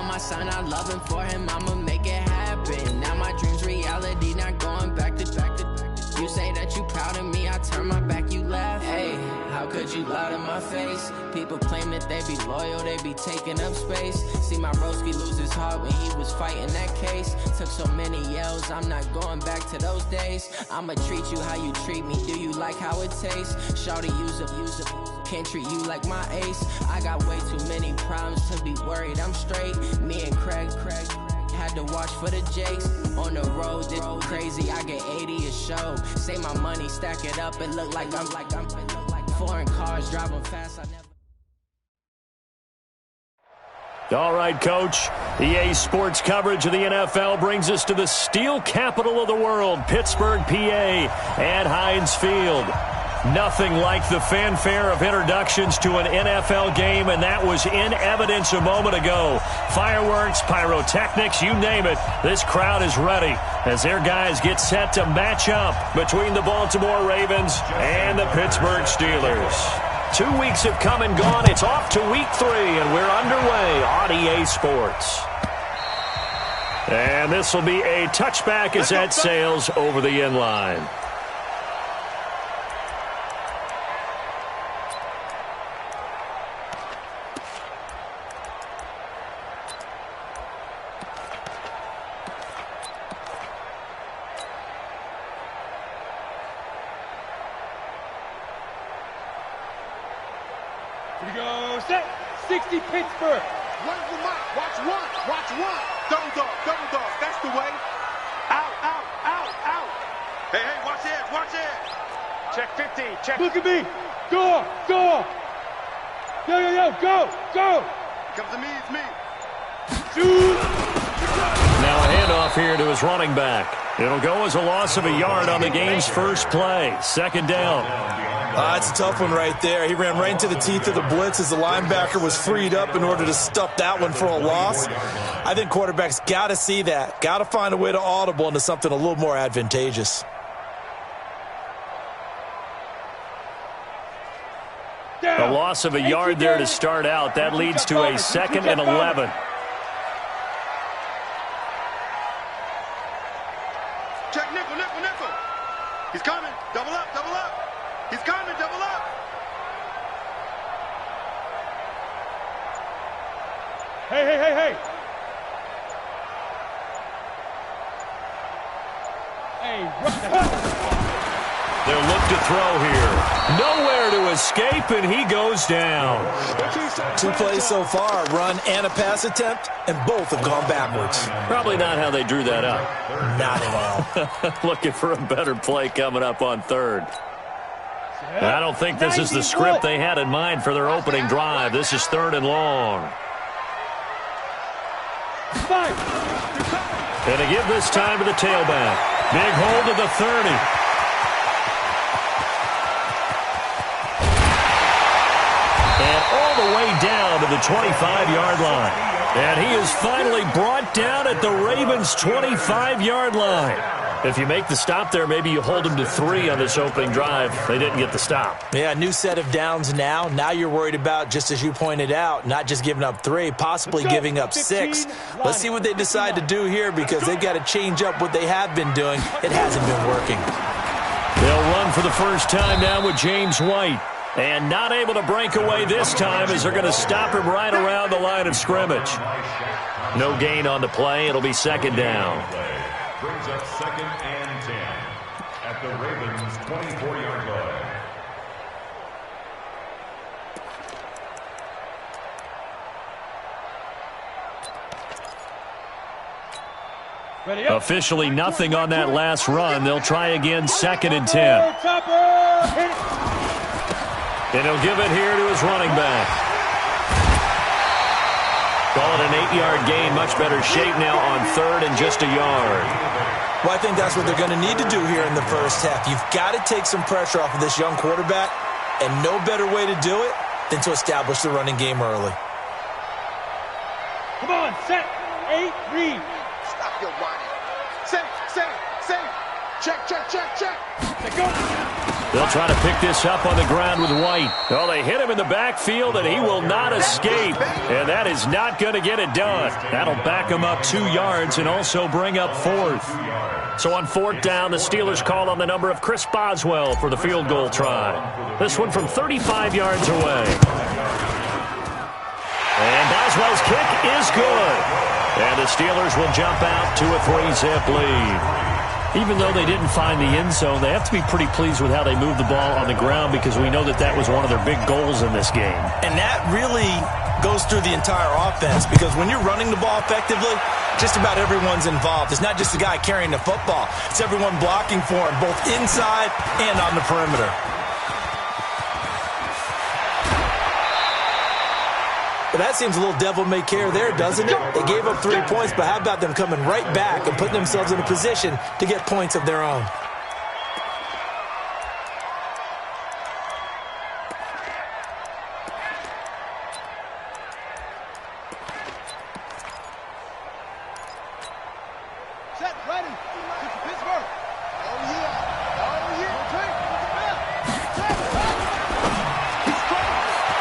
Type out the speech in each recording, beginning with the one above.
my son, I love him for him, I'ma make it happen. Now my dream's reality, not going back to. You say that you proud of me, I turn my back, you laugh. Hey, how could you lie to my face? People claim that they be loyal, they be taking up space. See my broski lose his heart when he was fighting that case. Took so many yells, I'm not going back to those days. I'ma treat you how you treat me, do you like how it tastes? Shawty, use up, can't treat you like my ace. I got way too many problems to be worried, I'm straight. Me and Craig had to watch for the Jakes. On the road, it's crazy, I get 80 a show. Say my money, stack it up, it look like I'm foreign cars driving fast, I never. All right, Coach. EA Sports coverage of the NFL brings us to the steel capital of the world, Pittsburgh, PA, at Heinz Field. Nothing like the fanfare of introductions to an NFL game, and that was in evidence a moment ago. Fireworks, pyrotechnics, you name it. This crowd is ready as their guys get set to match up between the Baltimore Ravens and the Pittsburgh Steelers. 2 weeks have come and gone. It's off to week 3, and we're underway on EA Sports. And this will be a touchback as that sails over the end line. Here we go, set, 60 Pittsburgh. Run for Mike, watch one. Double dog, that's the way. Out. Hey, watch it. Check 50, check. Look at me, go. Yo, go. Comes to me, it's me. Shoot. Now a handoff here to his running back. It'll go as a loss of a yard on the game's first play. Second down. It's a tough one right there. He ran right into the teeth of the blitz as the linebacker was freed up in order to stuff that one for a loss. I think quarterbacks got to see that. Got to find a way to audible into something a little more advantageous. A loss of a yard there to start out. That leads to a 2nd and 11. Check nickel. He's coming, double up. He's coming, double up. Hey. They'll look to throw here. Nowhere to escape, and he goes down. 2 plays so far, a run and a pass attempt, and both have gone backwards. Probably not how they drew that up. Not at all. Looking for a better play coming up on 3rd. I don't think this is the script they had in mind for their opening drive. This is 3rd and long. And they give this time to the tailback. Big hold to the 30. And all the way down to the 25-yard line. And he is finally brought down at the Ravens' 25-yard line. If you make the stop there, maybe you hold them to 3 on this opening drive. They didn't get the stop. Yeah, new set of downs now. Now you're worried about, just as you pointed out, not just giving up 3, possibly giving up 6. Let's see what they decide to do here because they've got to change up what they have been doing. It hasn't been working. They'll run for the first time now with James White. And not able to break away this time as they're going to stop him right around the line of scrimmage. No gain on the play. It'll be 2nd down. Brings up 2nd and 10 at the Ravens' 24-yard line. Officially nothing on that last run. They'll try again 2nd and 10. And he'll give it here to his running back. Call it an 8-yard gain. Much better shape now on 3rd and just a yard. Well, I think that's what they're going to need to do here in the first half. You've got to take some pressure off of this young quarterback, and no better way to do it than to establish the running game early. Come on, set, 8, read. Stop your whining. Safe. Check. Let go. They'll try to pick this up on the ground with White. Well, they hit him in the backfield, and he will not escape. And that is is not going to get it done. That'll back them up 2 yards and also bring up 4th. So on 4th down, the Steelers call on the number of Chris Boswell for the field goal try. This one from 35 yards away. And Boswell's kick is good. And the Steelers will jump out to a 3-zip lead. Even though they didn't find the end zone, they have to be pretty pleased with how they moved the ball on the ground because we know that was one of their big goals in this game. And that really goes through the entire offense because when you're running the ball effectively, just about everyone's involved. It's not just the guy carrying the football. It's everyone blocking for him, both inside and on the perimeter. But that seems a little devil-may-care there, doesn't it? They gave up 3 points, but how about them coming right back and putting themselves in a position to get points of their own? Set, ready. Pittsburgh. Oh, yeah. Oh, yeah.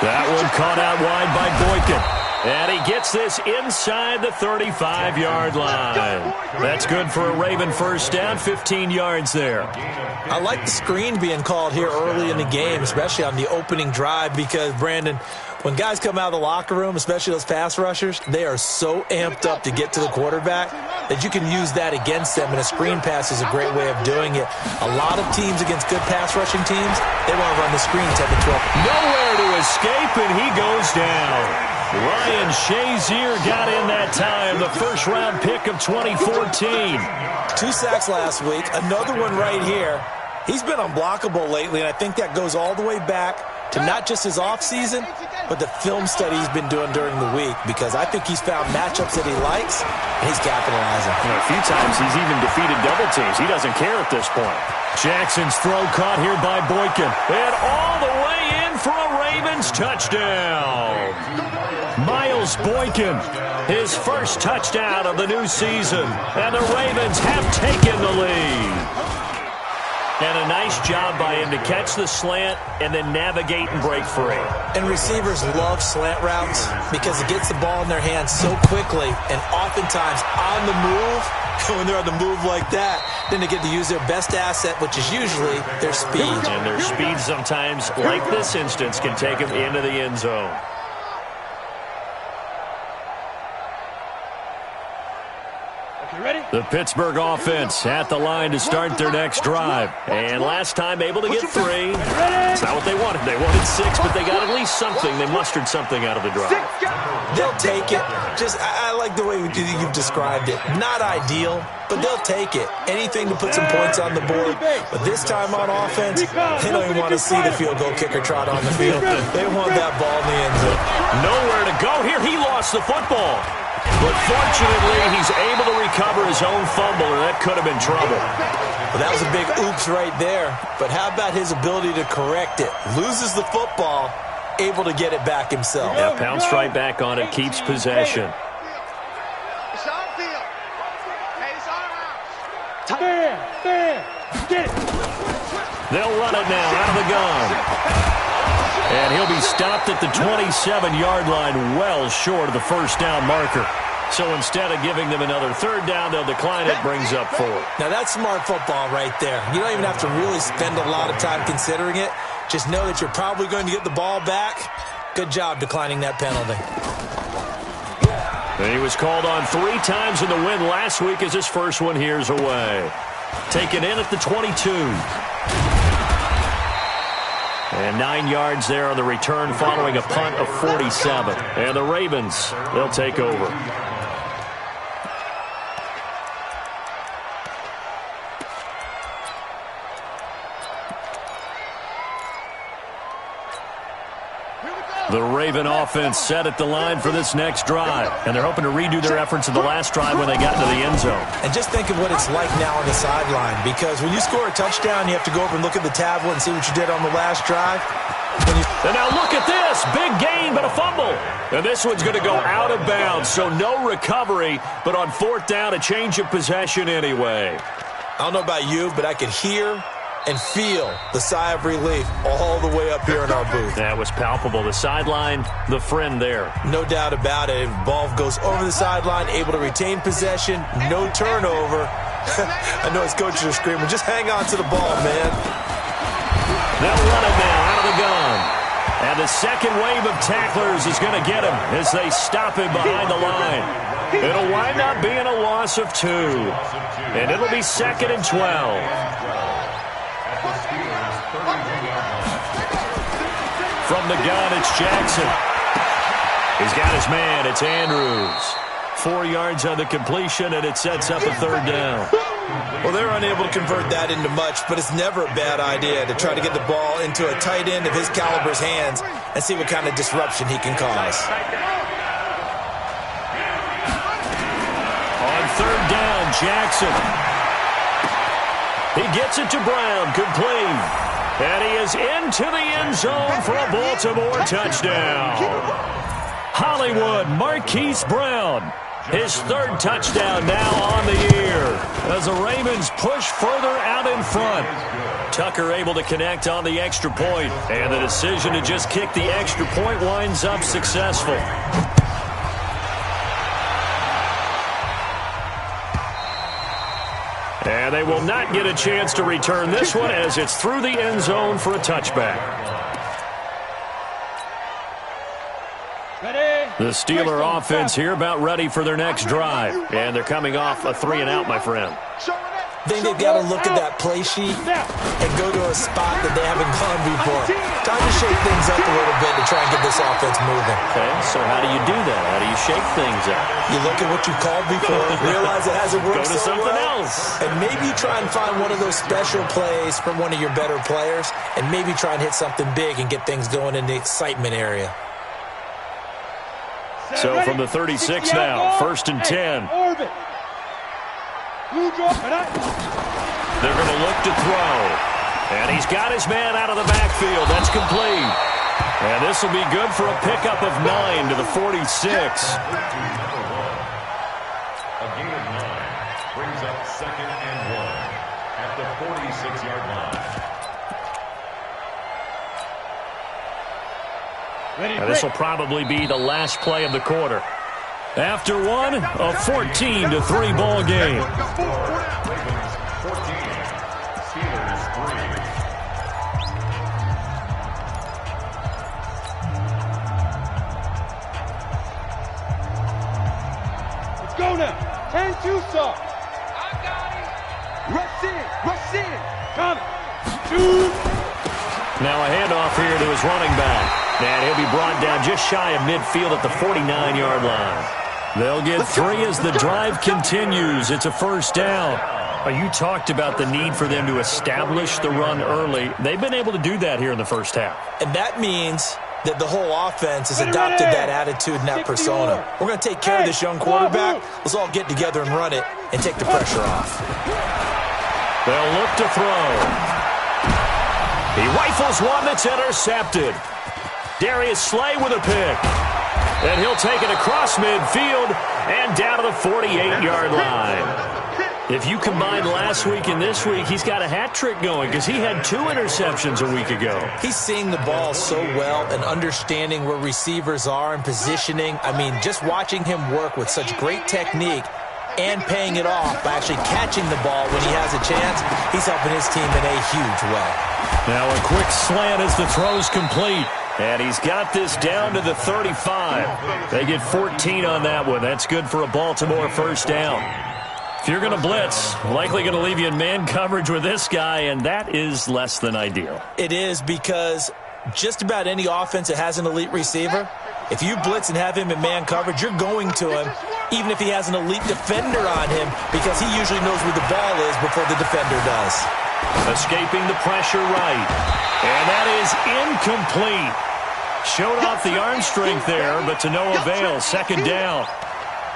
That one caught out wide by Boykin. And he gets this inside the 35-yard line. That's good for a Raven first down, 15 yards there. I like the screen being called here early in the game, especially on the opening drive, because, Brandon, when guys come out of the locker room, especially those pass rushers, they are so amped up to get to the quarterback that you can use that against them, and a screen pass is a great way of doing it. A lot of teams against good pass rushing teams, they want to run the screen 10 to 12. Nowhere to escape, and he goes down. Ryan Shazier got in that time, the first-round pick of 2014. 2 sacks last week, another one right here. He's been unblockable lately, and I think that goes all the way back to not just his offseason, but the film study he's been doing during the week, because I think he's found matchups that he likes, and he's capitalizing. A few times he's even defeated double teams. He doesn't care at this point. Jackson's throw caught here by Boykin. And all the way in for a Ravens touchdown. Miles Boykin, his first touchdown of the new season. And the Ravens have taken the lead. And a nice job by him to catch the slant and then navigate and break free. And receivers love slant routes because it gets the ball in their hands so quickly and oftentimes on the move. When they're on the move like that, then they get to use their best asset, which is usually their speed. And their speed sometimes, like this instance, can take them into the end zone. The Pittsburgh offense at the line to start their next drive. And last time able to get 3. It's not what they wanted. They wanted 6, but they got at least something. They mustered something out of the drive. They'll take it. I like the way you've described it. Not ideal, but they'll take it. Anything to put some points on the board. But this time on offense, they don't even want to see the field goal kicker trot on the field. They want that ball in the end zone. Nowhere to go here. He lost the football. But fortunately, he's able to recover his own fumble, and that could have been trouble. Well, that was a big oops right there. But how about his ability to correct it? Loses the football, able to get it back himself. Yeah, pounced right back on it, keeps possession. Get it. They'll run it now out of the gun. And he'll be stopped at the 27-yard line, well short of the first down marker. So instead of giving them another 3rd down, they'll decline it, brings up 4. Now that's smart football right there. You don't even have to really spend a lot of time considering it. Just know that you're probably going to get the ball back. Good job declining that penalty. And he was called on 3 times in the win last week as his first one here's away. Taken in at the 22. And 9 yards there on the return following a punt of 47. And the Ravens, they'll take over. The Raven offense set at the line for this next drive. And they're hoping to redo their efforts in the last drive when they got into the end zone. And just think of what it's like now on the sideline. Because when you score a touchdown, you have to go over and look at the tablet and see what you did on the last drive. And now look at this. Big gain, but a fumble. And this one's going to go out of bounds, so no recovery. But on 4th down, a change of possession anyway. I don't know about you, but I could hear and feel the sigh of relief all the way up here in our booth. That was palpable. The sideline, the friend there. No doubt about it. Ball goes over the sideline, able to retain possession, no turnover. I know his coaches are screaming, just hang on to the ball, man. They'll run it now out of the gun. And the second wave of tacklers is going to get him as they stop him behind the line. It'll wind up being a loss of 2. And it'll be 2nd and 12. From the gun, it's Jackson. He's got his man. It's Andrews. 4 yards on the completion, and it sets up a 3rd down. Well, they're unable to convert that into much, but it's never a bad idea to try to get the ball into a tight end of his caliber's hands and see what kind of disruption he can cause. On 3rd down, Jackson. He gets it to Brown, complete. And he is into the end zone for a Baltimore touchdown. Hollywood Marquise Brown. His 3rd touchdown now on the year as the Ravens push further out in front. Tucker able to connect on the extra point, and the decision to just kick the extra point winds up successful. And they will not get a chance to return this one as it's through the end zone for a touchback. The Steeler offense here about ready for their next drive. And they're coming off a 3-and-out, my friend. I think they've got to look at that play sheet and go to a spot that they haven't gone before. Time to shake things up a little bit to try and get this offense moving. Okay, so how do you do that? How do you shake things up? You look at what you called before, realize it hasn't worked Go to so something well, else. and maybe try and find one of those special plays from one of your better players, and maybe try and hit something big and get things going in the excitement area. So from the 36 now, 1st and 10. They're going to look to throw. And he's got his man out of the backfield. That's complete. And this will be good for a pickup of 9 to the 46. A gain of 9 brings up 2nd and 1 at the 46-yard line. And this will probably be the last play of the quarter. After one, a 14-3 ball game. Ravens 14, Steelers 3. Let's go now. 10-2 start. I got it. Rush in. Coming. Shoot. Now a handoff here to his running back. And he'll be brought down just shy of midfield at the 49-yard line. They'll get 3 as the drive continues. It's a 1st down. You talked about the need for them to establish the run early. They've been able to do that here in the first half. And that means that the whole offense has adopted that attitude and that persona. We're going to take care of this young quarterback. Let's all get together and run it and take the pressure off. They'll look to throw. He rifles one that's intercepted. Darius Slay with a pick. And he'll take it across midfield and down to the 48-yard line. If you combine last week and this week, he's got a hat trick going because he had 2 interceptions a week ago. He's seeing the ball so well and understanding where receivers are and positioning. I mean, just watching him work with such great technique and paying it off by actually catching the ball when he has a chance, he's helping his team in a huge way. Now a quick slant as the throw's complete. And he's got this down to the 35. They get 14 on that one. That's good for a Baltimore 1st down. If you're going to blitz, likely going to leave you in man coverage with this guy, and that is less than ideal. It is because just about any offense that has an elite receiver, if you blitz and have him in man coverage, you're going to him, even if he has an elite defender on him, because he usually knows where the ball is before the defender does. Escaping the pressure right. And that is incomplete. Showed off the arm strength there, but to no avail. 2nd down.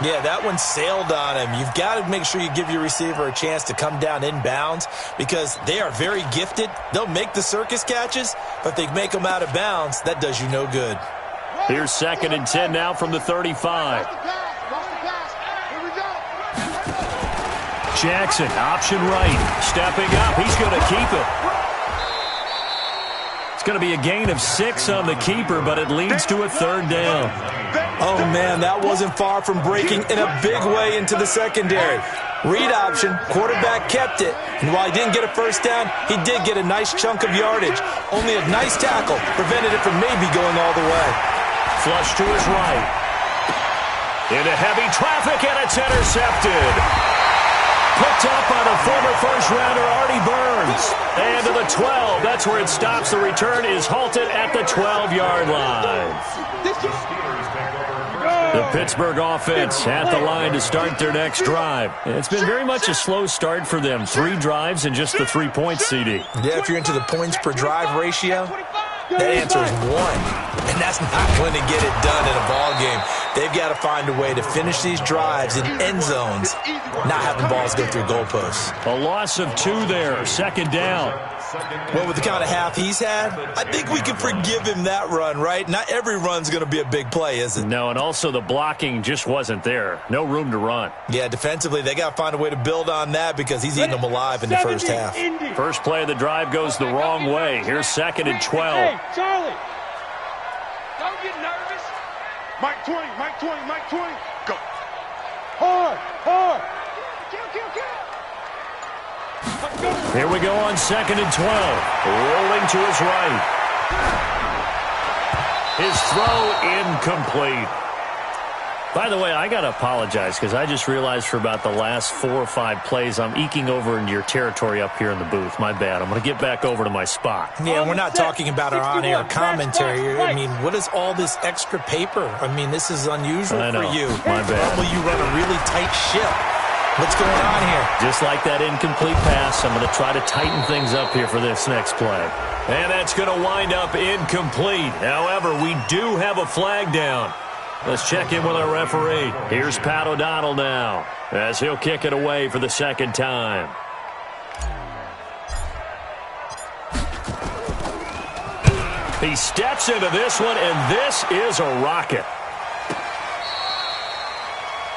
Yeah, that one sailed on him. You've got to make sure you give your receiver a chance to come down inbounds because they are very gifted. They'll make the circus catches, but they make them out of bounds. That does you no good. Here's 2nd and 10 now from the 35. Jackson, option right. Stepping up. He's going to keep it. It's going to be a gain of 6 on the keeper, but it leads to a 3rd down. Oh, man, that wasn't far from breaking in a big way into the secondary. Read option, quarterback kept it, and while he didn't get a first down, he did get a nice chunk of yardage. Only a nice tackle prevented it from maybe going all the way. Flush to his right. Into heavy traffic, and it's intercepted. Picked up by the former first-rounder Artie Burns. And to the 12. That's where it stops. The return is halted at the 12-yard line. The Pittsburgh offense at the line to start their next drive. It's been very much a slow start for them. 3 drives and just the 3 points, CD. Yeah, if you're into the points per drive ratio, that answer is 1. And that's not going to get it done in a ball game. They've got to find a way to finish these drives in end zones, not having balls go through goalposts. A loss of 2 there, 2nd down. Well, with the kind of half he's had, I think we can forgive him that run, right? Not every run's going to be a big play, is it? No, and also the blocking just wasn't there. No room to run. Yeah, defensively, they got to find a way to build on that because he's eating them alive in the first half. First play of the drive goes the wrong way. Here's 2nd and 12. Hey, Charlie. Don't get nervous. Mike 20, Mike 20, Mike 20. Go. Hard, hard. Here we go on 2nd and 12. Rolling to his right. His throw incomplete. By the way, I got to apologize because I just realized for about the last 4 or 5 plays I'm eking over into your territory up here in the booth. My bad. I'm going to get back over to my spot. Yeah, we're not talking about our on-air commentary. I mean, what is all this extra paper? I mean, this is unusual for you. My bad. Normally you run a really tight ship. What's going on here? Just like that incomplete pass, I'm going to try to tighten things up here for this next play. And that's going to wind up incomplete. However, we do have a flag down. Let's check in with our referee. Here's Pat O'Donnell now, as he'll kick it away for the 2nd time. He steps into this one, and this is a rocket.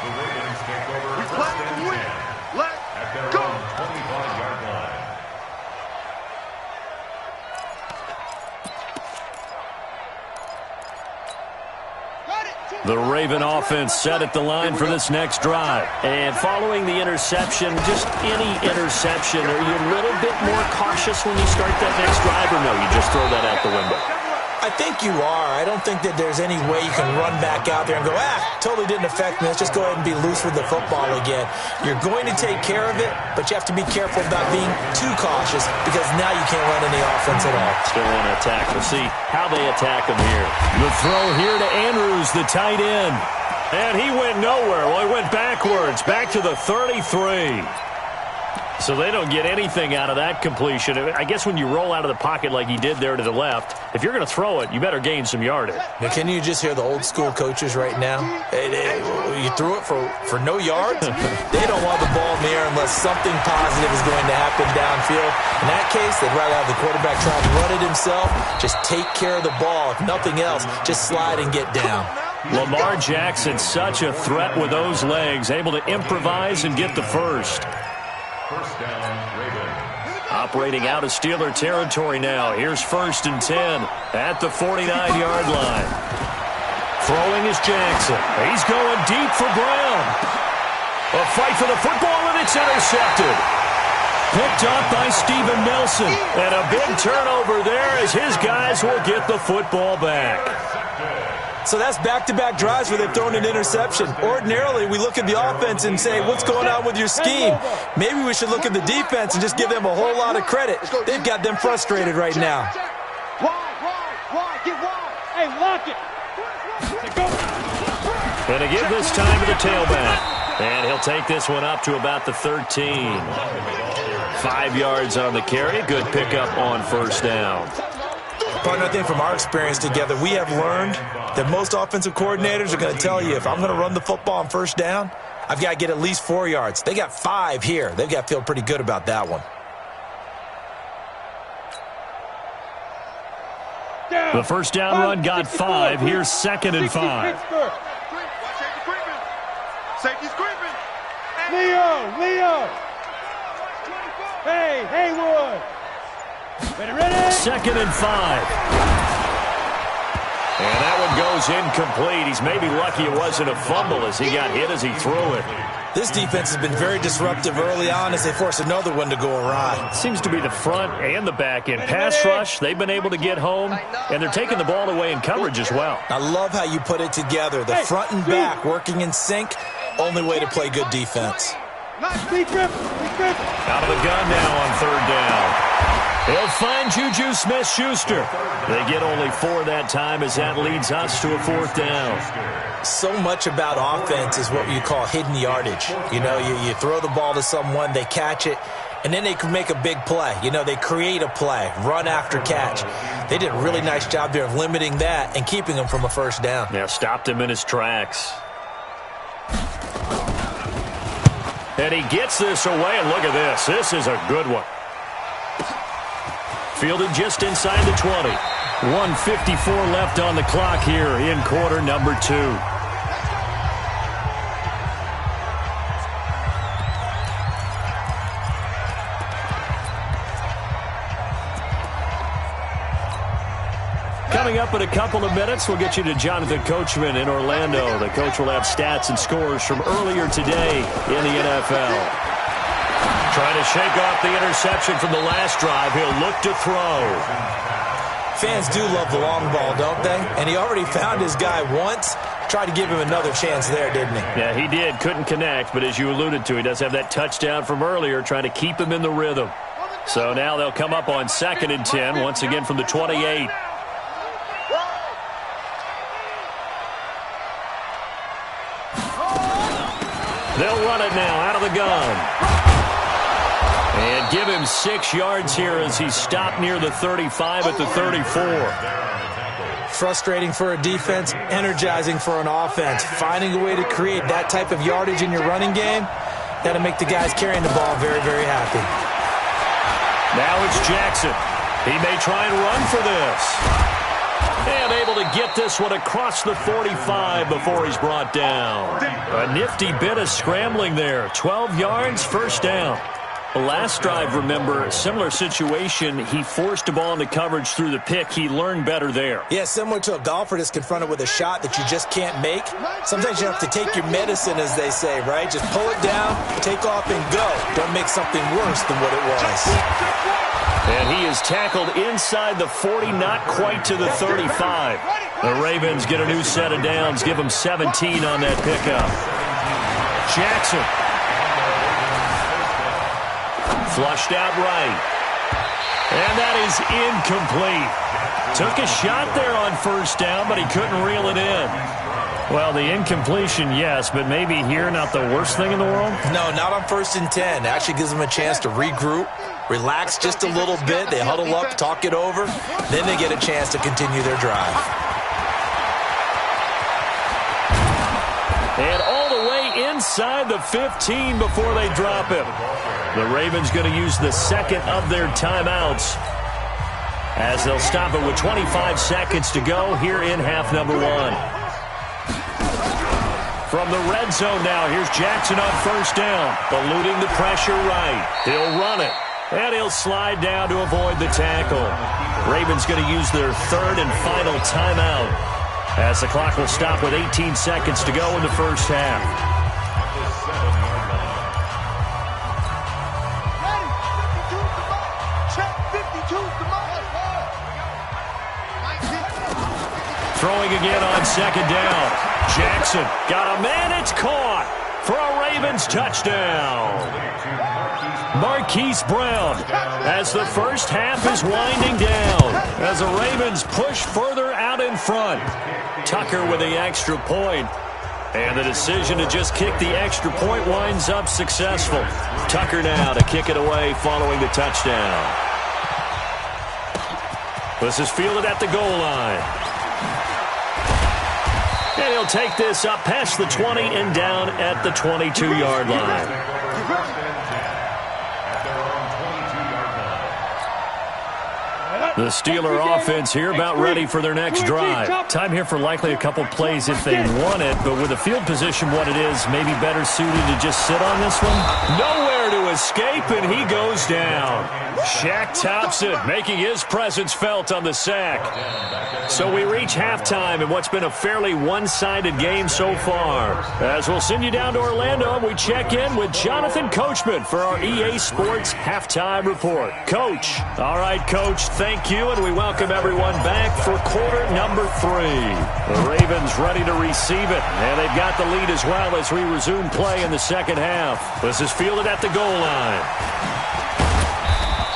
The Ravens take over first and 10 at their own 25-yard line. The Raven offense set at the line for this next drive. And following the interception, just any interception, are you a little bit more cautious when you start that next drive, or no, you just throw that out the window? I think you are. I don't think that there's any way you can run back out there and go, totally didn't affect me. Let's just go ahead and be loose with the football again. You're going to take care of it, but you have to be careful about being too cautious because now you can't run any offense at all. Still want to attack. We'll see how they attack him here. The throw here to Andrews, the tight end. And he went nowhere. Well, he went backwards, back to the 33. So they don't get anything out of that completion. I guess when you roll out of the pocket like he did there to the left, if you're going to throw it, you better gain some yardage. Now, can you just hear the old school coaches right now? You threw it for no yards? They don't want the ball in the air unless something positive is going to happen downfield. In that case, they'd rather have the quarterback try and run it himself. Just take care of the ball. If nothing else, just slide and get down. Lamar Jackson, such a threat with those legs, able to improvise and get the first. First down, Ravens. Operating out of Steeler territory now. Here's 1st and 10 at the 49-yard line. Throwing is Jackson. He's going deep for Brown. A fight for the football, and it's intercepted. Picked up by Steven Nelson. And a big turnover there as his guys will get the football back. So that's back-to-back drives where they've thrown an interception. Ordinarily, we look at the offense and say, what's going on with your scheme? Maybe we should look at the defense and just give them a whole lot of credit. They've got them frustrated right now. Wide, get wide. Hey, lock it. And to give this time to the tailback. And he'll take this one up to about the 13. 5 yards on the carry. Good pickup on 1st down. Partner, I think from our experience together, we have learned that most offensive coordinators are going to tell you, if I'm going to run the football on 1st down, I've got to get at least 4 yards. They got 5 here. They've got to feel pretty good about that one. The 1st down run got 5. Here's 2nd and 5. Safety's creeping. Leo. Hey, Haywood. 2nd and 5. And that one goes incomplete. He's maybe lucky it wasn't a fumble as he got hit as he threw it. This defense has been very disruptive early on as they force another one to go awry. Seems to be the front and the back end. Pass rush, they've been able to get home, and they're taking the ball away in coverage as well. I love how you put it together. The front and back working in sync, only way to play good defense. Out of the gun now on 3rd down. He'll find Juju Smith-Schuster. They get only 4 that time as that leads us to a 4th down. So much about offense is what you call hidden yardage. You know, you throw the ball to someone, they catch it, and then they can make a big play. You know, they create a play, run after catch. They did a really nice job there of limiting that and keeping him from a 1st down. Yeah, stopped him in his tracks. And he gets this away, and look at this. This is a good one. Fielded just inside the 20. 1:54 left on the clock here in quarter number 2. Coming up in a couple of minutes, we'll get you to Jonathan Coachman in Orlando. The coach will have stats and scores from earlier today in the NFL. Trying to shake off the interception from the last drive. He'll look to throw. Fans do love the long ball, don't they? And he already found his guy once. Tried to give him another chance there, didn't he? Yeah, he did. Couldn't connect, but as you alluded to, he does have that touchdown from earlier, trying to keep him in the rhythm. So now they'll come up on 2nd and 10, once again from the 28. They'll run it now out of the gun. And give him 6 yards here as he's stopped near the 35 at the 34. Frustrating for a defense, energizing for an offense. Finding a way to create that type of yardage in your running game, that'll make the guys carrying the ball very, very happy. Now it's Jackson. He may try and run for this. And able to get this one across the 45 before he's brought down. A nifty bit of scrambling there. 12 yards, 1st down. Last drive, remember, similar situation. He forced a ball into coverage through the pick. He learned better there. Yeah, similar to a golfer that's confronted with a shot that you just can't make. Sometimes you have to take your medicine, as they say, right? Just pull it down, take off, and go. Don't make something worse than what it was. And he is tackled inside the 40, not quite to the 35. The Ravens get a new set of downs, give them 17 on that pickup. Jackson. Flushed out right. And that is incomplete. Took a shot there on 1st down, but he couldn't reel it in. Well, the incompletion, yes, but maybe here not the worst thing in the world? No, not on 1st and 10. It actually gives them a chance to regroup, relax just a little bit. They huddle up, talk it over. Then they get a chance to continue their drive. And all the way inside the 15 before they drop him. The Ravens going to use the 2nd of their timeouts as they'll stop it with 25 seconds to go here in half number 1. From the red zone now, here's Jackson on 1st down. Eluding the pressure right. He'll run it. And he'll slide down to avoid the tackle. Ravens going to use their 3rd and final timeout as the clock will stop with 18 seconds to go in the 1st half. Throwing again on 2nd down. Jackson got a man. It's caught for a Ravens touchdown. Marquise Brown as the 1st half is winding down as the Ravens push further out in front. Tucker with the extra point. And the decision to just kick the extra point winds up successful. Tucker now to kick it away following the touchdown. This is fielded at the goal line. And he'll take this up past the 20 and down at the 22-yard line. The Steeler offense here about ready for their next drive. Time here for likely a couple plays if they want it, but with the field position what it is, maybe better suited to just sit on this one. Nowhere to escape, and he goes down. Shaq Thompson making his presence felt on the sack. So we reach halftime in what's been a fairly one-sided game so far. As we'll send you down to Orlando, we check in with Jonathan Coachman for our EA Sports Halftime Report. Coach. All right, Coach, thank you, and we welcome everyone back for quarter number 3. The Ravens ready to receive it, and they've got the lead as well as we resume play in the second half. This is fielded at the goal line.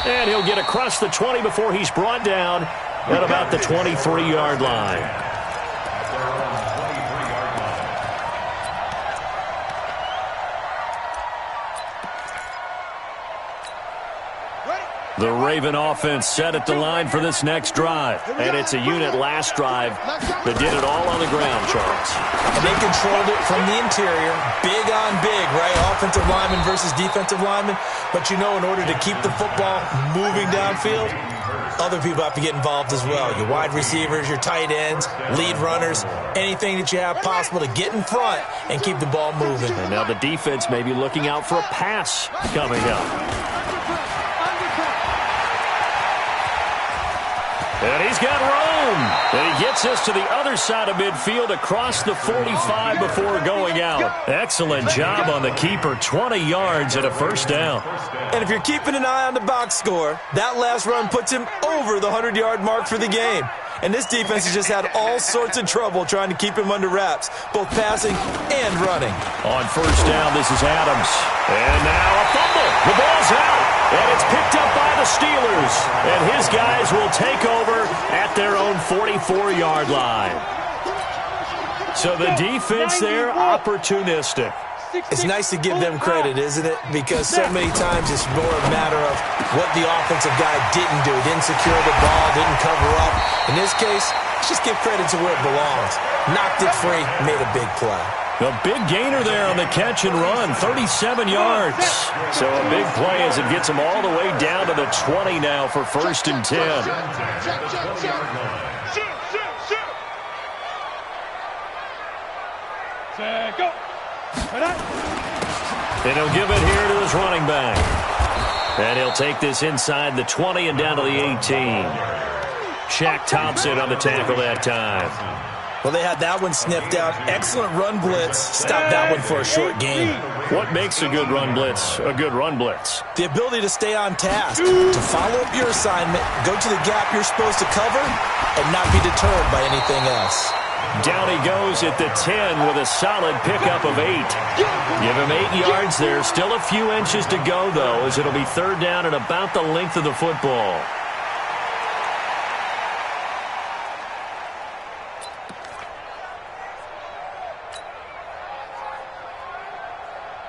And he'll get across the 20 before he's brought down at about the 23-yard line. The Raven offense set at the line for this next drive. And it's a unit last drive that did it all on the ground, Charles. And they controlled it from the interior. Big on big, right? Offensive lineman versus defensive lineman. But you know, in order to keep the football moving downfield, other people have to get involved as well. Your wide receivers, your tight ends, lead runners, anything that you have possible to get in front and keep the ball moving. And now the defense may be looking out for a pass coming up. And he's got room. And he gets us to the other side of midfield across the 45 before going out. Excellent job on the keeper. 20 yards and a first down. And if you're keeping an eye on the box score, that last run puts him over the 100-yard mark for the game. And this defense has just had all sorts of trouble trying to keep him under wraps, both passing and running. On first down, this is Adams. And now a fumble. The ball's out. And it's picked up by the Steelers. And his guys will take over at their own 44-yard line. So the defense there, opportunistic. It's nice to give them credit, isn't it? Because so many times it's more a matter of what the offensive guy didn't do. Didn't secure the ball, didn't cover up. In this case, let's just give credit to where it belongs. Knocked it free, made a big play. A big gainer there on the catch and run, 37 yards. So a big play as it gets him all the way down to the 20 now for first and 10. Go. And he'll give it here to his running back. And he'll take this inside the 20 and down to the 18. Shaq Thompson on the tackle that time. Well, they had that one sniffed out. Excellent run blitz. Stopped that one for a short gain. What makes a good run blitz a good run blitz? The ability to stay on task, to follow up your assignment, go to the gap you're supposed to cover, and not be deterred by anything else. Down he goes at the 10 with a solid pickup of 8. Give him 8 yards there. Still a few inches to go, though, as it'll be third down and about the length of the football.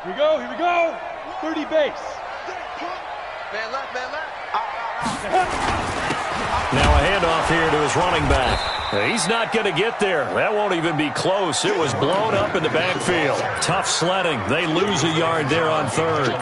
Here we go. 30 base. Man left, man left. Now a handoff here to his running back. He's not going to get there. That won't even be close. It was blown up in the backfield. Tough sledding. They lose a yard there on third.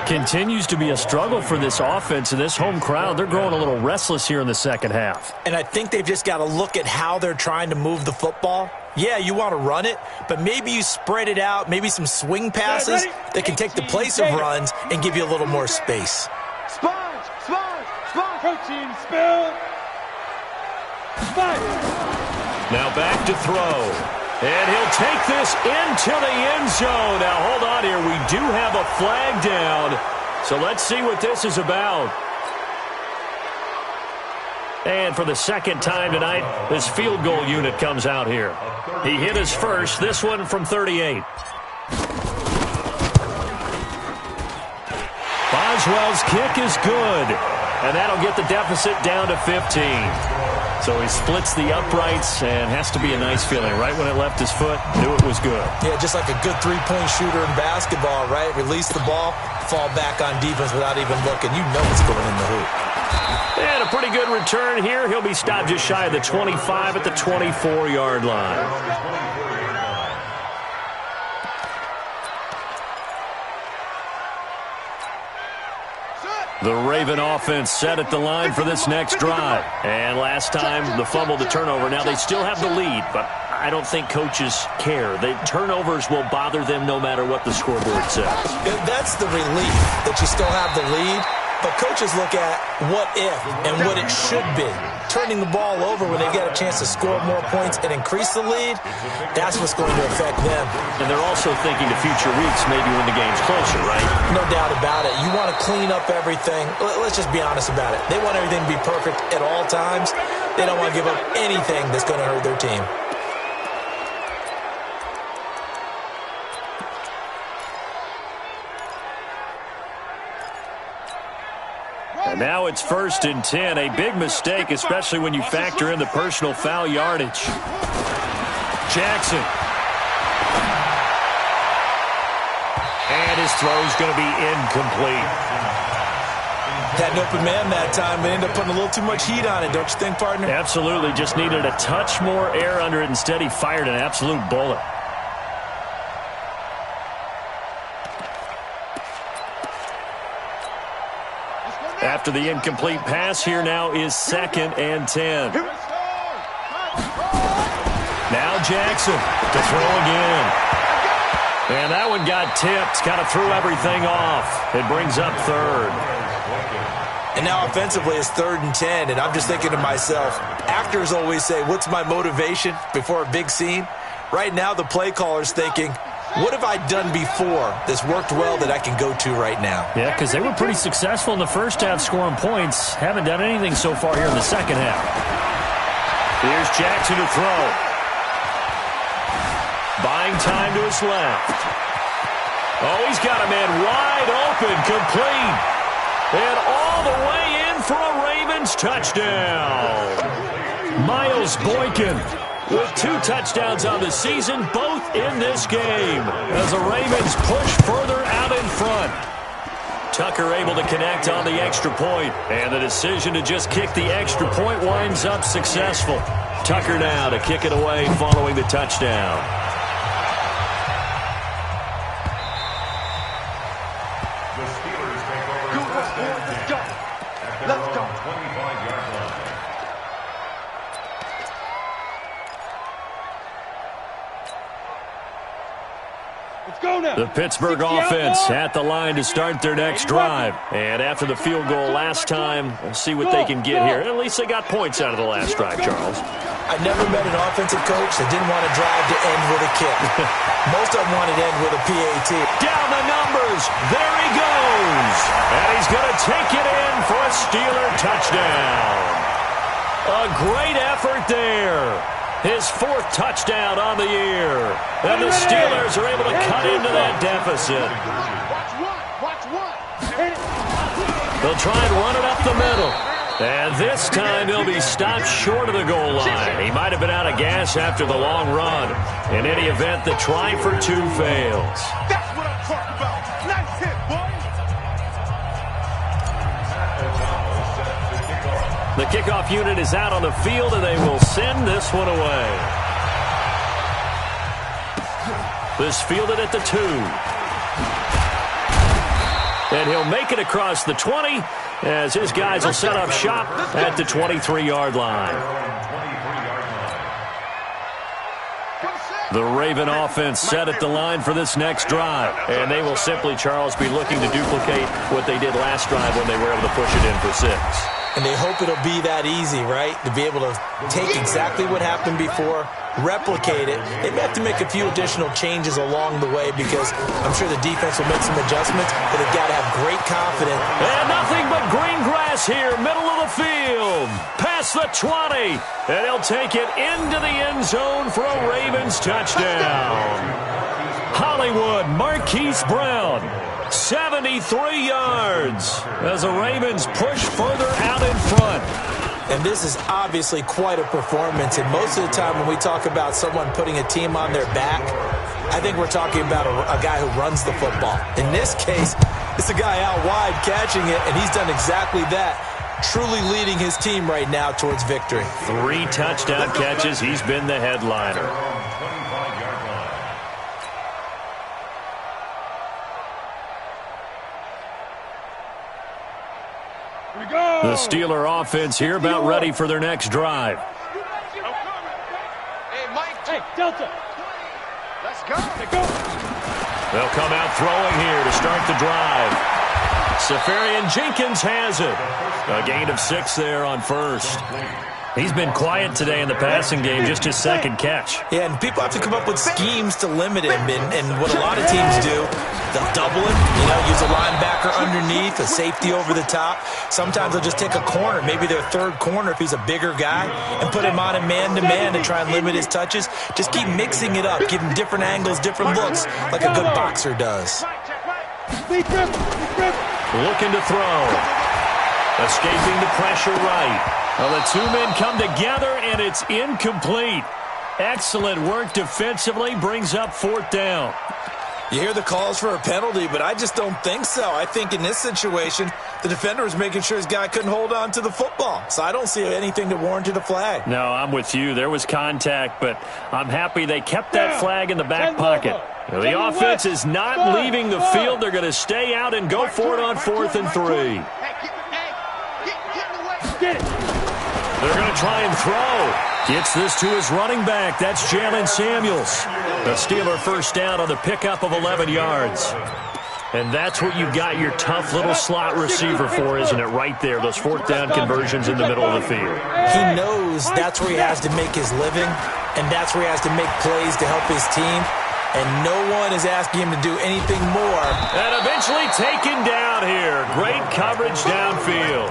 Continues to be a struggle for this offense and this home crowd. They're growing a little restless here in the second half. And I think they've just got to look at how they're trying to move the football. Yeah, you want to run it, but maybe you spread it out, maybe some swing passes that can take the place of runs and give you a little more space. Sponge. Protein spill. 5. Now back to throw. And he'll take this into the end zone. Now hold on here. We do have a flag down. So let's see what this is about. And for the second time tonight, this field goal unit comes out here. He hit his first, this one from 38. Boswell's kick is good. And that'll get the deficit down to 15. So he splits the uprights and has to be a nice feeling. Right when it left his foot, knew it was good. Yeah, just like a good three-point shooter in basketball, right? Release the ball, fall back on defense without even looking. You know it's going in the hoop. And a pretty good return here. He'll be stopped just shy of the 25 at the 24-yard line. The Raven offense set at the line for this next drive. And last time, the fumble, the turnover. Now they still have the lead, but I don't think coaches care. The turnovers will bother them no matter what the scoreboard says. That's the relief that you still have the lead. But coaches look at what if and what it should be. Turning the ball over when they get a chance to score more points and increase the lead, that's what's going to affect them. And they're also thinking to future weeks, maybe when the game's closer, right? No doubt about it. You want to clean up everything. Let's just be honest about it. They want everything to be perfect at all times. They don't want to give up anything that's going to hurt their team. And now it's 1st and 10. A big mistake, especially when you factor in the personal foul yardage. Jackson. And his throw's going to be incomplete. Had an open man that time, but ended up putting a little too much heat on it, don't you think, partner? Absolutely. Just needed a touch more air under it. Instead, he fired an absolute bullet. After the incomplete pass, here now is 2nd and 10. Now Jackson to throw again. And that one got tipped. Kind of threw everything off. It brings up 3rd. And now offensively it's 3rd and 10. And I'm just thinking to myself, actors always say, what's my motivation before a big scene? Right now the play caller's thinking, what have I done before that's worked well that I can go to right now? Yeah, because they were pretty successful in the first half scoring points. Haven't done anything so far here in the second half. Here's Jackson to throw. Buying time to his left. Oh, he's got a man wide open, complete. And all the way in for a Ravens touchdown. Miles Boykin with 2 touchdowns on the season, both in this game, as the Ravens push further out in front. Tucker able to connect on the extra point, and the decision to just kick the extra point winds up successful. Tucker now to kick it away following the touchdown. The Steelers take over 1st and 10 at their own 25-yard line. The Pittsburgh offense at the line to start their next drive. And after the field goal last time, we'll see what they can get here. At least they got points out of the last drive, Charles. I never met an offensive coach that didn't want a drive to end with a kick. Most of them wanted to end with a PAT. Down the numbers. There he goes. And he's going to take it in for a Steeler touchdown. A great effort there. His 4th touchdown on the year. And the Steelers are able to cut into that deficit. They'll try and run it up the middle. And this time he'll be stopped short of the goal line. He might have been out of gas after the long run. In any event, the try for 2 fails. That's what I'm talking about. Nice hit, boy. The kickoff unit is out on the field, and they will send this one away. This fielded at the 2. And he'll make it across the 20 as his guys will set up shop at the 23-yard line. The Raven offense set at the line for this next drive. And they will simply, Charles, be looking to duplicate what they did last drive when they were able to push it in for 6. And they hope it'll be that easy, right? To be able to take exactly what happened before, replicate it. They may have to make a few additional changes along the way because I'm sure the defense will make some adjustments, but they've got to have great confidence. And nothing but green grass here, middle of the field. Past the 20. And he'll take it into the end zone for a Ravens touchdown. Hollywood Marquise Brown. 73 yards as the Ravens push further out in front. And this is obviously quite a performance. And most of the time when we talk about someone putting a team on their back, I think we're talking about a guy who runs the football. In this case, it's a guy out wide catching it, and he's done exactly that. Truly leading his team right now towards victory. 3 touchdown catches. He's been the headliner. The Steeler offense here about ready for their next drive. Hey, Mike. Hey, Delta. Let's go. They'll come out throwing here to start the drive. Safarian Jenkins has it. A gain of 6 there on first. He's been quiet today in the passing game, just his second catch. Yeah, and people have to come up with schemes to limit him. And what a lot of teams do, they'll double him, use a linebacker underneath, a safety over the top. Sometimes they'll just take a corner, maybe their third corner if he's a bigger guy, and put him on a man-to-man to try and limit his touches. Just keep mixing it up, give him different angles, different looks, like a good boxer does. Looking to throw. Escaping the pressure right. Well, the two men come together, and it's incomplete. Excellent work defensively, brings up 4th down. You hear the calls for a penalty, but I just don't think so. I think in this situation, the defender was making sure his guy couldn't hold on to the football. So I don't see anything that warranted a flag. No, I'm with you. There was contact, but I'm happy they kept that flag in the back pocket. The offense is not leaving the field. They're going to stay out and go for it on 4th and 3. They're going to try and throw. Gets this to his running back. That's Jalen Samuels. The Steeler first down on the pickup of 11 yards. And that's what you've got your tough little slot receiver for, isn't it? Right there, those 4th down conversions in the middle of the field. He knows that's where he has to make his living, and that's where he has to make plays to help his team. And no one is asking him to do anything more. And eventually taken down here. Great coverage downfield.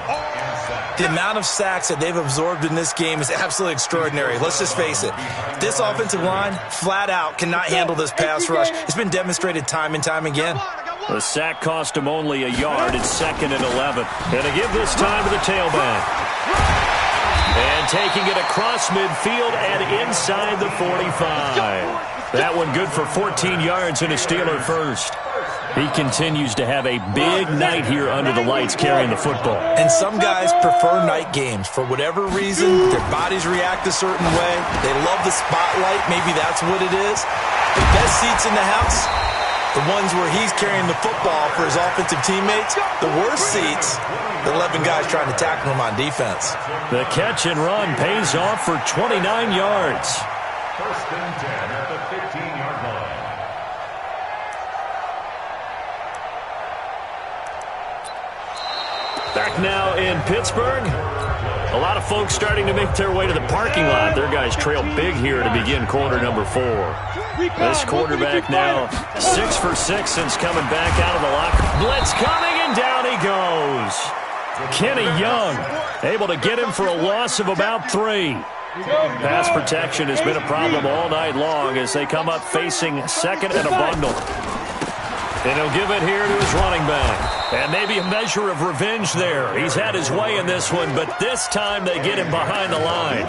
The amount of sacks that they've absorbed in this game is absolutely extraordinary. Let's just face it. This offensive line, flat out, cannot handle this pass rush. It's been demonstrated time and time again. The sack cost him only a yard. It's 2nd and 11. And to give this time to the tailback. And taking it across midfield and inside the 45. That one good for 14 yards and a Steeler first. He continues to have a big night here under the lights carrying the football. And some guys prefer night games. For whatever reason, their bodies react a certain way. They love the spotlight. Maybe that's what it is. The best seats in the house, the ones where he's carrying the football for his offensive teammates. The worst seats, the 11 guys trying to tackle him on defense. The catch and run pays off for 29 yards. 1st and 10 at the 15-yard line. Back now in Pittsburgh. A lot of folks starting to make their way to the parking lot. Their guys trail big here to begin quarter number 4. This quarterback now 6 for 6 since coming back out of the locker. Blitz coming, and down he goes. Kenny Young able to get him for a loss of about 3. Pass protection has been a problem all night long as they come up facing 2nd and a bundle. And he'll give it here to his running back. And maybe a measure of revenge there. He's had his way in this one, but this time they get him behind the line.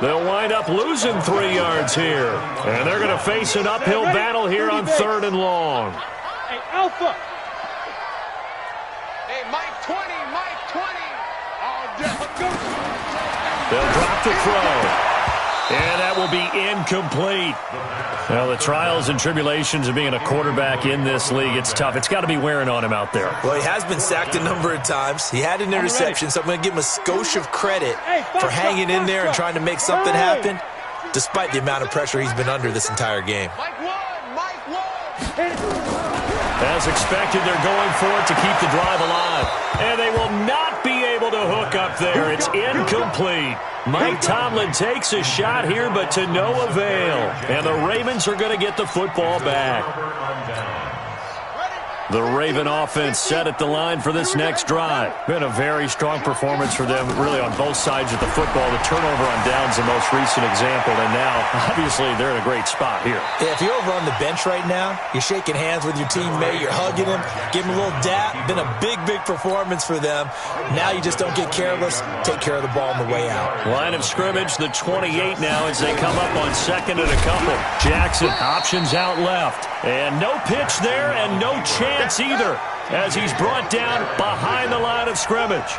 They'll wind up losing 3 yards here. And they're going to face an uphill battle here on 3rd and long. Hey, Alpha. Hey, Mike 20, Mike 20. They'll drop the throw. And that will be incomplete. Well, the trials and tribulations of being a quarterback in this league, it's tough. It's got to be wearing on him out there. Well, he has been sacked a number of times. He had an interception, so I'm going to give him a skosh of credit for hanging in there and trying to make something happen, despite the amount of pressure he's been under this entire game. As expected, they're going for it to keep the drive alive. And they will not be able to hook up there. It's incomplete. Mike Tomlin takes a shot here, but to no avail. And the Ravens are going to get the football back. The Raven offense set at the line for this next drive. Been a very strong performance for them, really on both sides of the football. The turnover on downs the most recent example, and now, obviously, they're in a great spot here. Yeah, if you're over on the bench right now, you're shaking hands with your teammate, you're hugging him, giving him a little dap. Been a big, big performance for them. Now you just don't get careless. Take care of the ball on the way out. Line of scrimmage, the 28 now as they come up on 2nd and a couple. Jackson options out left. And no pitch there and no chance either as he's brought down behind the line of scrimmage.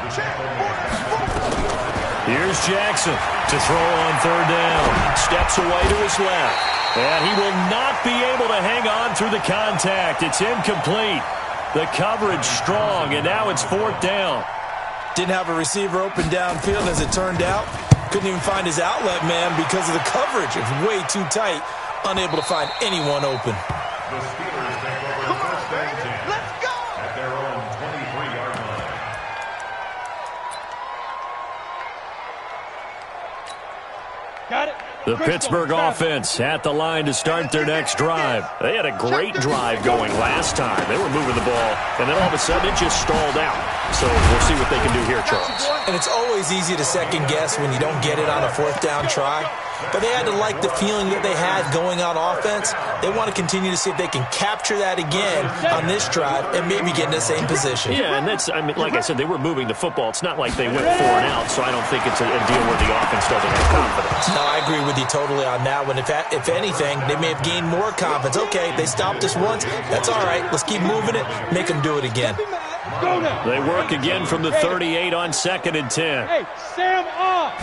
Here's Jackson to throw on 3rd down. Steps away to his left. And he will not be able to hang on through the contact. It's incomplete. The coverage strong, and now it's 4th down. Didn't have a receiver open downfield, as it turned out. Couldn't even find his outlet man because of the coverage. It was way too tight. Unable to find anyone open. The Steelers take over first and 10. Let's go! At their own 23-yard line. Got it. The Pittsburgh offense at the line to start their next drive. They had a great drive going last time. They were moving the ball, and then all of a sudden it just stalled out. So we'll see what they can do here, Charles. And it's always easy to second guess when you don't get it on a fourth down try. But they had to like the feeling that they had going on offense. They want to continue to see if they can capture that again on this drive and maybe get in the same position. Yeah, and that's, I mean, like I said, they were moving the football. It's not like they went 4 and out, so I don't think it's a deal where the offense doesn't have confidence. No, I agree with you totally on that one. If anything, they may have gained more confidence. Okay, they stopped us once. That's all right. Let's keep moving it. Make them do it again. They work again from the 38 on 2nd and 10. Hey, Sam off.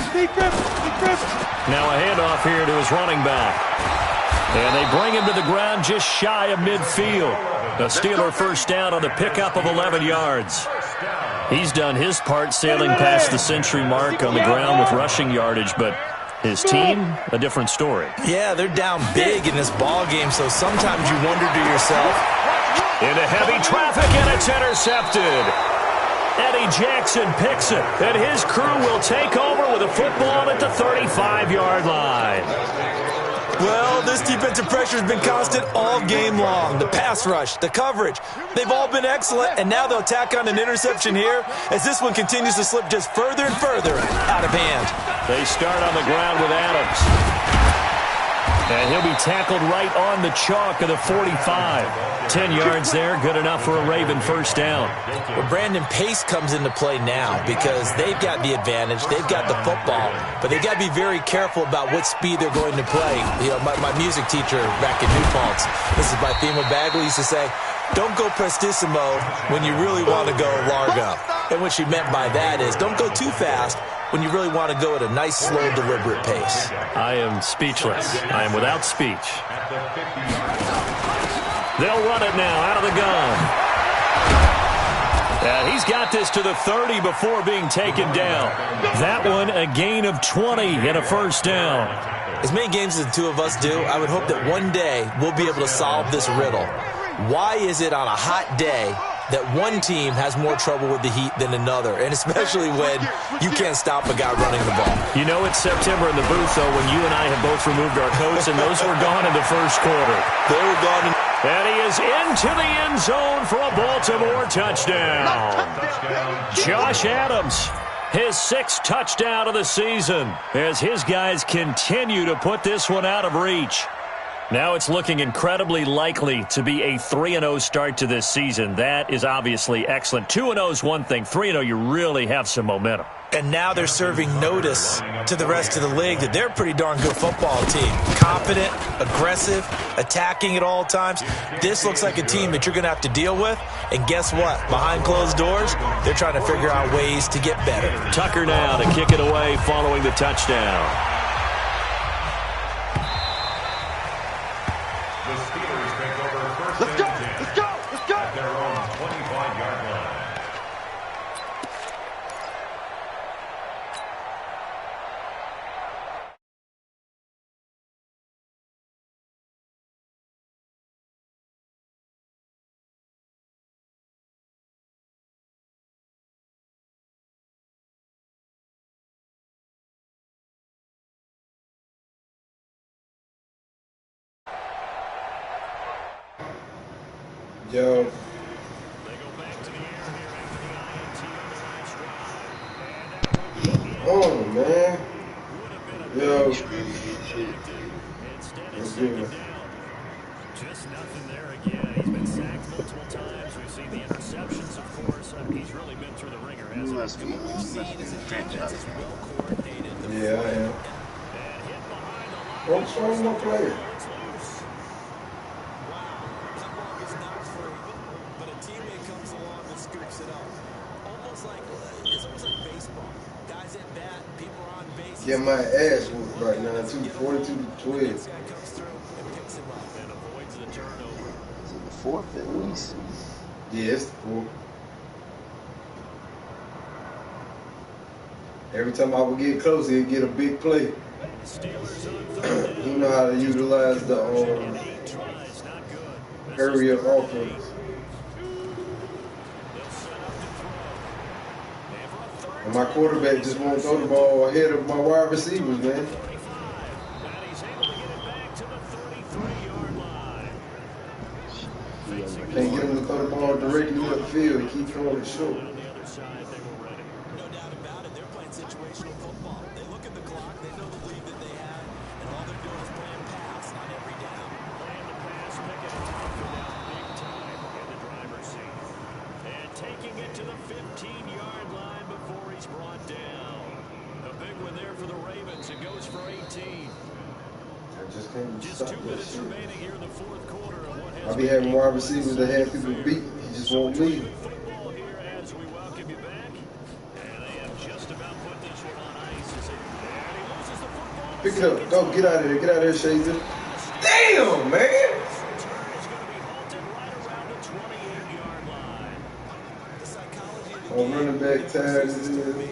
Now a handoff here to his running back. And they bring him to the ground just shy of midfield. A Steeler first down on the pickup of 11 yards. He's done his part sailing past the century mark on the ground with rushing yardage, but his team, a different story. Yeah, they're down big in this ball game, so sometimes you wonder to yourself. Into heavy traffic, and it's intercepted. Eddie Jackson picks it, and his crew will take over with a football at the 35-yard line. Well, this defensive pressure has been constant all game long. The pass rush, the coverage, they've all been excellent, and now they'll tack on an interception here as this one continues to slip just further and further out of hand. They start on the ground with Adams. And he'll be tackled right on the chalk of the 45. 10 yards there, good enough for a Raven first down. Well, Brandon Pace comes into play now because they've got the advantage. They've got the football, but they've got to be very careful about what speed they're going to play. You know, my music teacher back in New Paltz, this is by Thema Bagley, used to say, don't go prestissimo when you really want to go largo. And what she meant by that is don't go too fast when you really want to go at a nice, slow, deliberate pace. I am speechless. I am without speech. They'll run it now out of the gun. And he's got this to the 30 before being taken down. That one, a gain of 20 and a first down. As many games as the two of us do, I would hope that one day we'll be able to solve this riddle. Why is it on a hot day that one team has more trouble with the heat than another, and especially when you can't stop a guy running the ball? You know it's September in the booth, though, when you and I have both removed our coats, and those were gone in the first quarter. They were gone. And he is into the end zone for a Baltimore touchdown. Josh Adams, his 6th touchdown of the season, as his guys continue to put this one out of reach. Now it's looking incredibly likely to be a 3-0 start to this season. That is obviously excellent. 2-0 is one thing. 3-0, you really have some momentum. And now they're serving notice to the rest of the league that they're a pretty darn good football team. Confident, aggressive, attacking at all times. This looks like a team that you're going to have to deal with. And guess what? Behind closed doors, they're trying to figure out ways to get better. Tucker now to kick it away following the touchdown. Let's go! Let's go! Let's go! At their own 25-yard line. Yo. Oh, man. Yo. Let's do it. Just nothing there again. He's been sacked multiple times. We've seen the interceptions, of course. He's really been through the ringer, hasn't he? What we've seen is a defense is well coordinated. Yeah, I am. What's wrong with my player? Get my ass whooped right now, too. 42-12. Is it the fourth at least? Yeah, it's the fourth. Every time I would get close, he'd get a big play. He know how to utilize the hurry up offense. And my quarterback just won't throw the ball ahead of my wide receivers, man. Can't get him to throw the ball directly upfield. He keep throwing it short. I'll be having wide receivers that have people beat. He just won't leave. Pick it up. Go. Get out of there. Get out of there, Shazer. Damn, man. On running back tired as it is.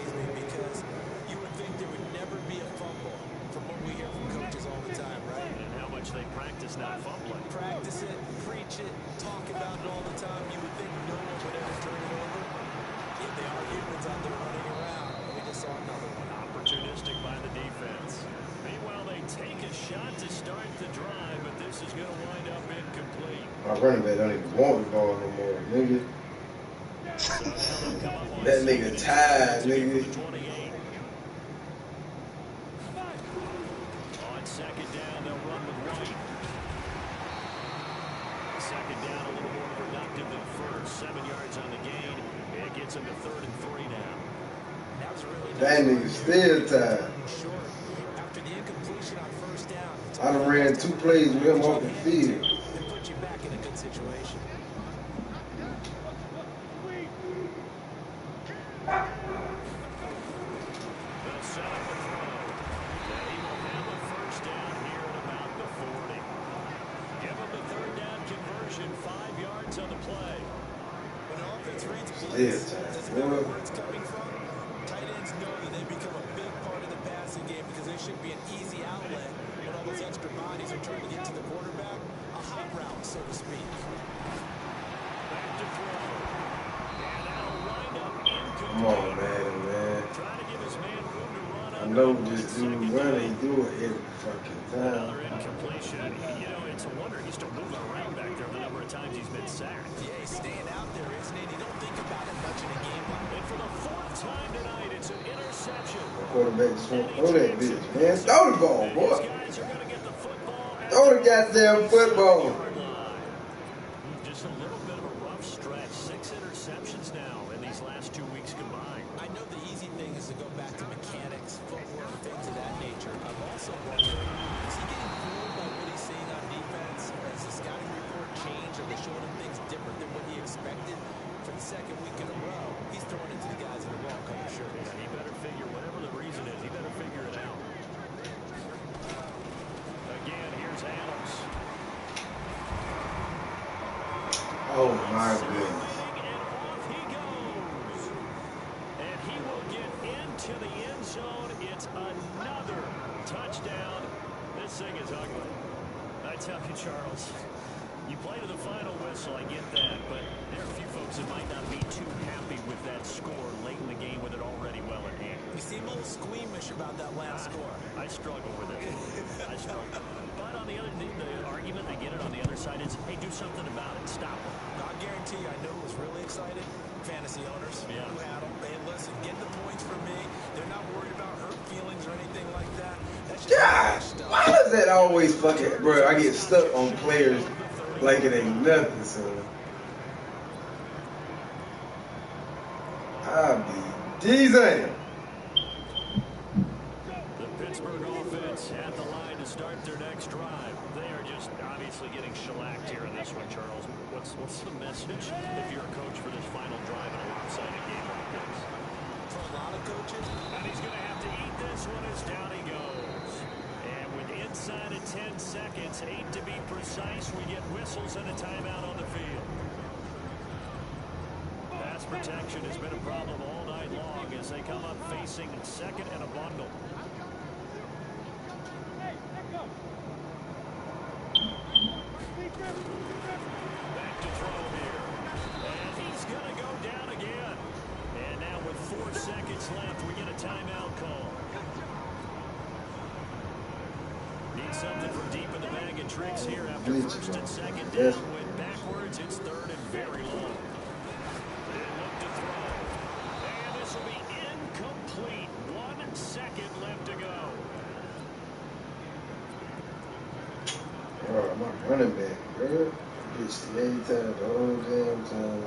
My running back don't even want the ball no more, nigga. That nigga tired, nigga. On second down, they'll run with White. Second down, a little more productive than first. 7 yards on the gain. It gets him to 3rd and 3 now. That nigga still tired. I done ran 2 plays with him off the field. Come on, man. I know this dude running, he do it every fucking time. Another incompletion. You know, it's a wonder he's still moving around back there the number of times he's been sacked. Yeah, he's staying out there, isn't he? You don't think about it much in a game like that. And for the 4th time tonight, it's an interception. The quarterback just won't throw that bitch, man. Throw the ball, boy. Throw the goddamn football. Just a little bit of a rough stretch. 6 interceptions now in these last 2 weeks combined. I know the easy thing is to go back to mechanics, footwork, things of that nature. I'm also wondering, is he getting fooled by what he's seeing on defense? Has the scouting report changed? Are they showing him things different than what he expected? For the 2nd week in a row, he's throwing it to the guys in the wrong color shirts. Yeah, he better figure, whatever the reason is, he better figure it out. Again, here's Adams. Oh, my goodness. And off he goes. And he will get into the end zone. It's another touchdown. This thing is ugly. I tell you, Charles, you play to the final whistle, I get that, but there are a few folks that might not be too happy with that score late in the game with it already well at hand. You seem a little squeamish about that last score. I struggle with it. I struggle. But on the other, the argument, I get it on the other side, is, hey, do something about it. Stop it. I guarantee you, I know who was really excited. Fantasy owners who had them. Hey, listen, get the points for me. They're not worried about hurt feelings or anything like that. That's just God, why does that always fucking, bro? I get stuck on players like it ain't nothing, son. I be teasing. The Pittsburgh offense at the line to start their next drive. They are just obviously getting shellacked here in this one, Charles. What's the message if you're a coach for this final drive in a lopsided game like this? For a lot of coaches. And he's going to have to eat this one as down he goes. And with inside of 10 seconds, 8 to be precise, we get whistles and a timeout on the field. Pass protection has been a problem all night long as they come up facing second and a bundle. Back to throw here. And he's going to go down again. And now with 4 seconds left, we get a timeout call. Need something from deep in the bag of tricks here after first and second down. Went backwards. It's third and very long. They look to throw. And this will be incomplete. 1 second left to go. Oh, my running back, bro. Gets 80 times the whole damn time.